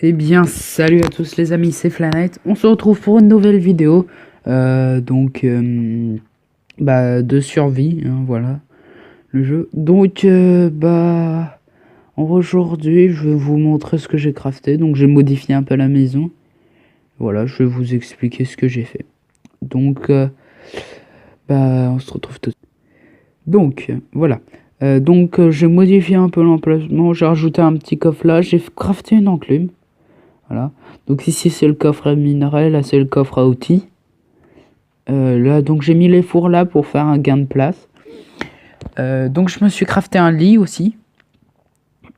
Eh bien, salut à tous les amis, c'est Flanite. On se retrouve pour une nouvelle vidéo, de survie, hein, voilà, le jeu. Aujourd'hui, je vais vous montrer ce que j'ai crafté. Donc, j'ai modifié un peu la maison. Voilà, je vais vous expliquer ce que j'ai fait. On se retrouve tout de suite. Voilà. J'ai modifié un peu l'emplacement. J'ai rajouté un petit coffre là. J'ai crafté une enclume. Voilà. Donc ici c'est le coffre à minerai, là c'est le coffre à outils. Là donc j'ai mis les fours là pour faire un gain de place. Donc je me suis crafté un lit aussi.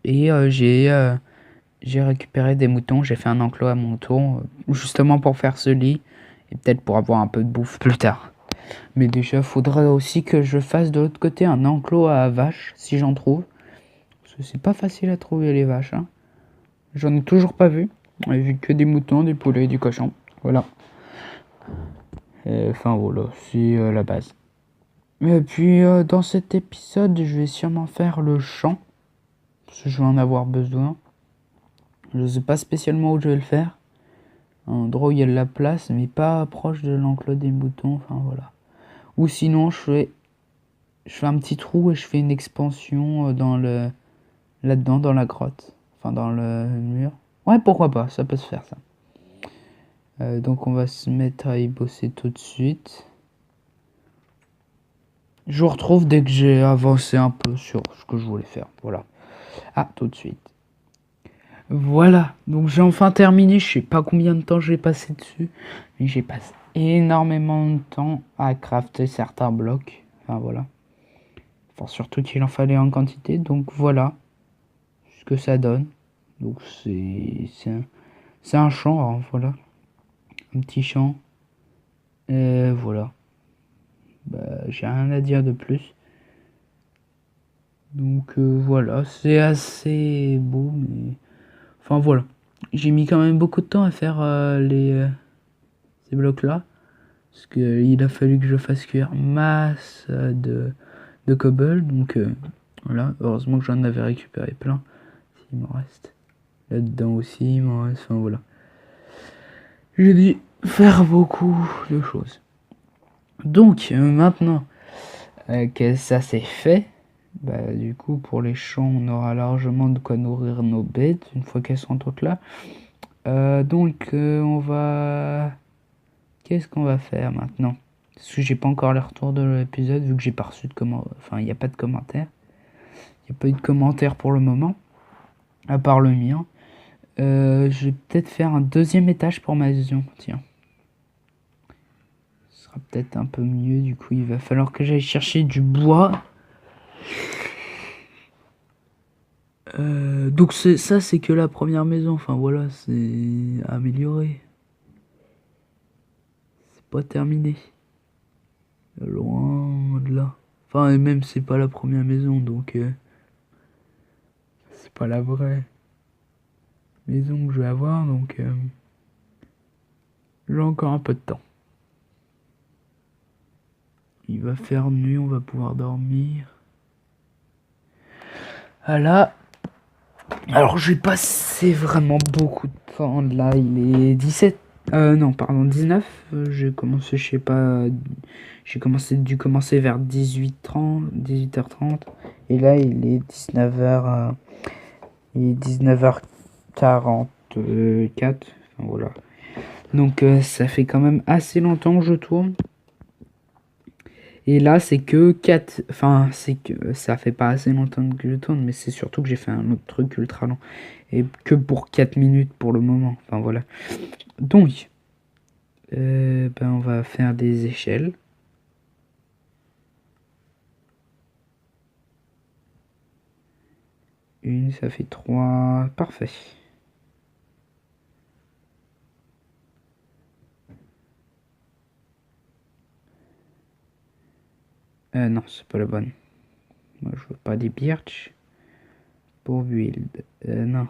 Et j'ai récupéré des moutons, j'ai fait un enclos à moutons justement pour faire ce lit. Et peut-être pour avoir un peu de bouffe plus tard. Mais déjà faudrait aussi que je fasse de l'autre côté un enclos à vaches si j'en trouve. Parce que c'est pas facile à trouver les vaches, hein. J'en ai toujours pas vu. J'ai vu que des moutons, des poulets et du cochon. Voilà. Voilà, c'est la base. Et puis dans cet épisode, je vais sûrement faire le champ. Parce que je vais en avoir besoin. Je sais pas spécialement où je vais le faire. Un endroit où il y a de la place, mais pas proche de l'enclos des moutons. Enfin voilà. Ou sinon, je fais un petit trou et je fais une expansion là-dedans, dans la grotte. Enfin, dans le mur. Ouais, pourquoi pas, ça peut se faire ça. Donc on va se mettre à y bosser tout de suite. Je vous retrouve dès que j'ai avancé un peu sur ce que je voulais faire. Voilà. À tout de suite. Voilà. Donc j'ai enfin terminé. Je sais pas combien de temps j'ai passé dessus. Mais j'ai passé énormément de temps à crafter certains blocs. Enfin voilà. Enfin surtout qu'il en fallait en quantité. Donc voilà ce que ça donne. Donc c'est un champ. Hein, voilà. Un petit champ. Voilà. J'ai rien à dire de plus. Donc voilà, c'est assez beau, mais... Enfin voilà. J'ai mis quand même beaucoup de temps à faire ces blocs-là. Parce qu'il a fallu que je fasse cuire masse de cobble. Donc voilà, heureusement que j'en avais récupéré plein. S'il m'en reste. Là-dedans aussi, il m'en reste. Enfin voilà. J'ai dû faire beaucoup de choses. Donc maintenant que ça c'est fait, du coup pour les champs on aura largement de quoi nourrir nos bêtes une fois qu'elles sont toutes là. On va... Qu'est-ce qu'on va faire maintenant? Parce que j'ai pas encore le retour de l'épisode vu que j'ai pas reçu de commentaires. Enfin il n'y a pas de commentaires. Il n'y a pas eu de commentaires pour le moment. À part le mien. Je vais peut-être faire un deuxième étage pour ma maison. Tiens. Ce sera peut-être un peu mieux. Du coup il va falloir que j'aille chercher du bois. Donc c'est que la première maison, enfin voilà, c'est amélioré. C'est pas terminé. Loin de là. Enfin et même c'est pas la première maison, donc c'est pas la vraie maison que je vais avoir, donc j'ai encore un peu de temps. Il va faire nuit, on va pouvoir dormir. Voilà. Alors j'ai passé vraiment beaucoup de temps là, il est 17. Non, pardon, 19. J'ai commencé, je sais pas. Dû commencer vers 18h30, 18h30. Et là, il est 19h. Il est 19h44. Enfin, voilà. Donc, ça fait quand même assez longtemps que je tourne. Et là, c'est que 4. Enfin, c'est que ça fait pas assez longtemps que je tourne, mais c'est surtout que j'ai fait un autre truc ultra long. Et que pour 4 minutes pour le moment. Enfin, voilà. Donc. On va faire des échelles. Une, ça fait 3. Parfait. Non, c'est pas la bonne. Moi, je veux pas des birch. Pour build. Non.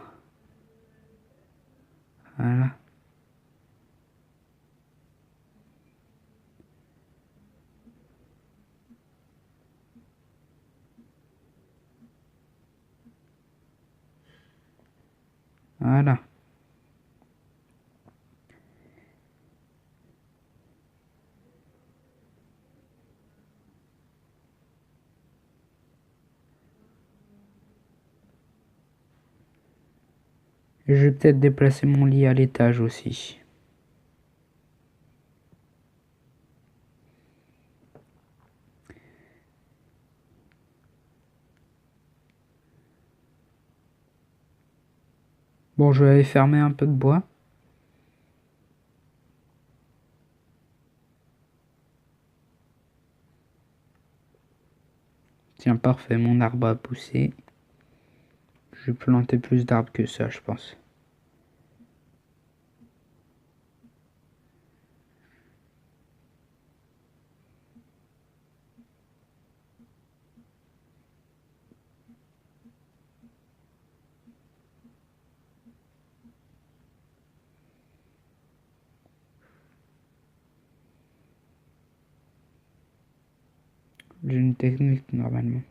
Voilà. Voilà. Et je vais peut-être déplacer mon lit à l'étage aussi. Bon, je vais aller fermer un peu de bois. Tiens, parfait, mon arbre a poussé. Je vais planter plus d'arbres que ça, je pense. J'ai une technique normalement.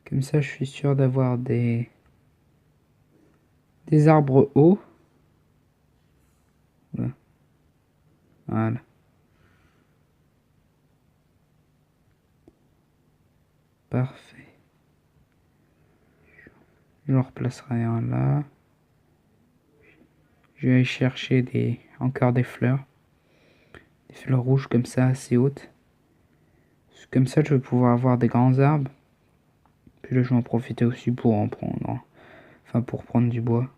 Comme ça, je suis sûr d'avoir des arbres hauts. Voilà. Voilà. Parfait. Je replacerai un là. Je vais aller chercher encore des fleurs. Des fleurs rouges comme ça, assez hautes. Comme ça, je vais pouvoir avoir des grands arbres. Puis là, je vais en profiter aussi pour en prendre. Enfin, pour prendre du bois.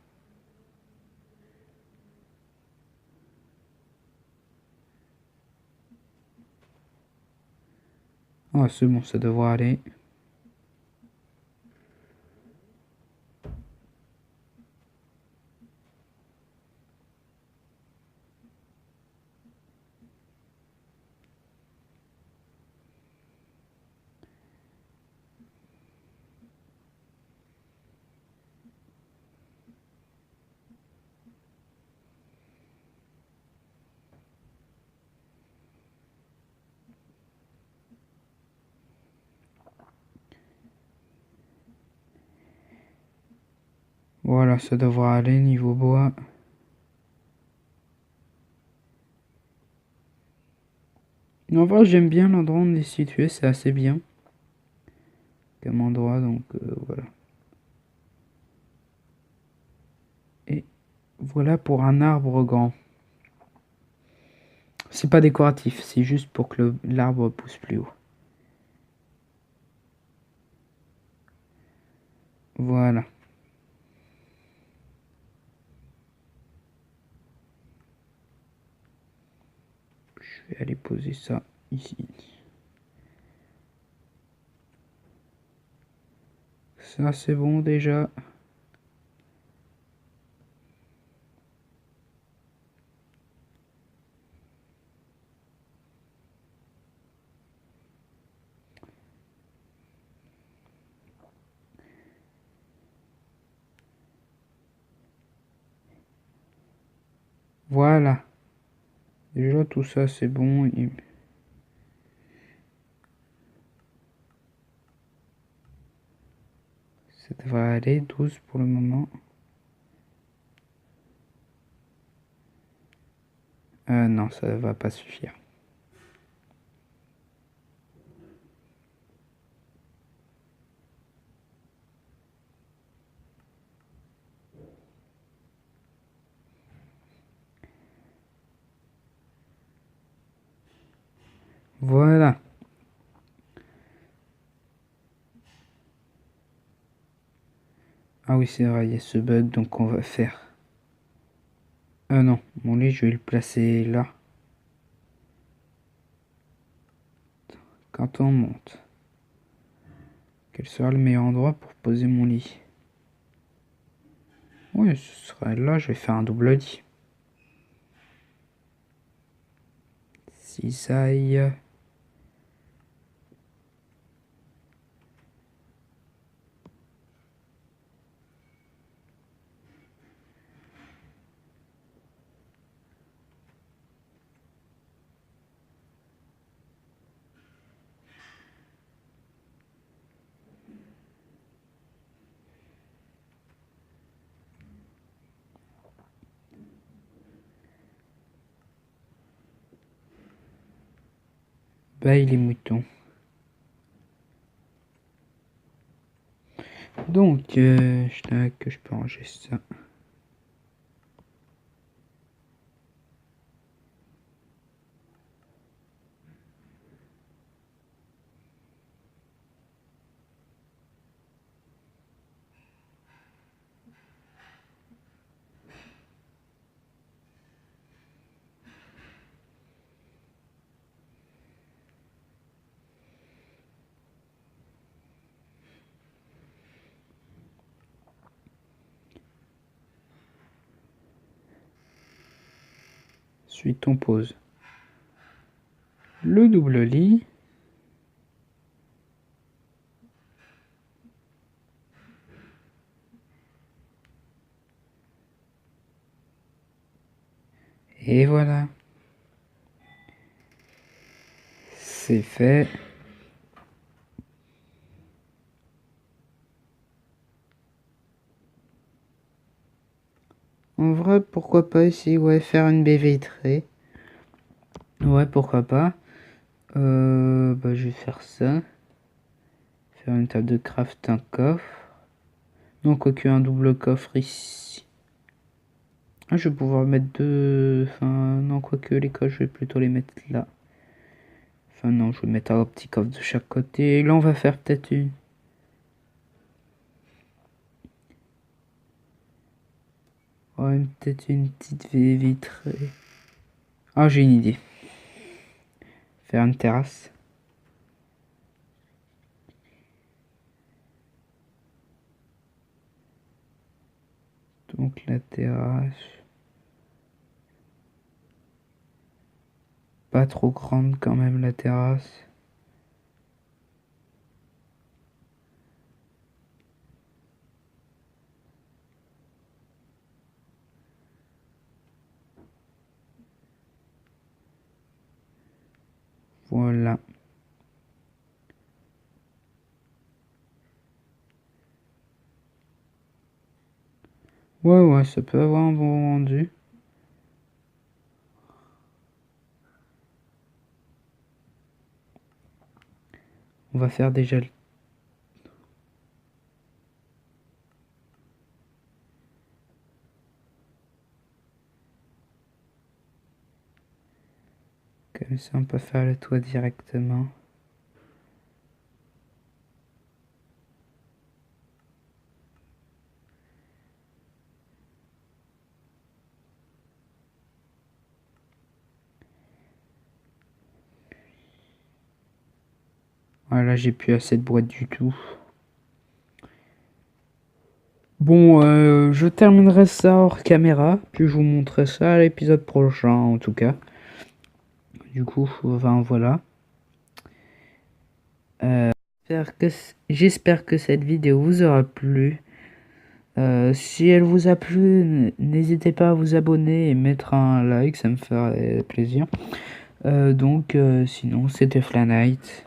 Ah, c'est bon, ça devrait aller. Voilà, ça devrait aller niveau bois. En vrai, j'aime bien l'endroit où on est situé, c'est assez bien comme endroit, donc voilà. Et voilà pour un arbre grand. C'est pas décoratif, c'est juste pour que l'arbre pousse plus haut. Voilà. Je vais aller poser ça ici. Ça, c'est bon déjà. Voilà. Déjà, tout ça, c'est bon. Ça devrait aller, 12 pour le moment. Non, ça va pas suffire. Voilà. Ah oui, c'est vrai, il y a ce bug, donc on va faire. Ah non, mon lit, je vais le placer là. Quand on monte. Quel sera le meilleur endroit pour poser mon lit? Oui, ce serait là, je vais faire un double lit. Cisaille. Bye les moutons. Donc, que je peux ranger ça. Ensuite, on pose le double lit. Et voilà. C'est fait. En vrai, pourquoi pas ici, ouais, faire une baie vitrée. Ouais, pourquoi pas. Bah, je vais faire ça. Faire une table de craft, un coffre. Donc, un double coffre ici. Ah, je vais pouvoir mettre deux... Enfin, non, quoique les coffres, je vais plutôt les mettre là. Enfin, non, je vais mettre un petit coffre de chaque côté. Et là, on va faire peut-être une... Ouais, peut-être une petite baie vitrée. Ah, j'ai une idée. Faire une terrasse. Donc, la terrasse... Pas trop grande quand même, la terrasse. Voilà. Ouais, ça peut avoir un bon rendu. On va faire déjà le... Comme ça, on peut faire le toit directement. Voilà, j'ai plus assez de boîte du tout. Bon, je terminerai ça hors caméra, puis je vous montrerai ça à l'épisode prochain, en tout cas. Du coup, enfin, voilà. J'espère que cette vidéo vous aura plu. Si elle vous a plu, n'hésitez pas à vous abonner et mettre un like, ça me ferait plaisir. Sinon, c'était Flanite.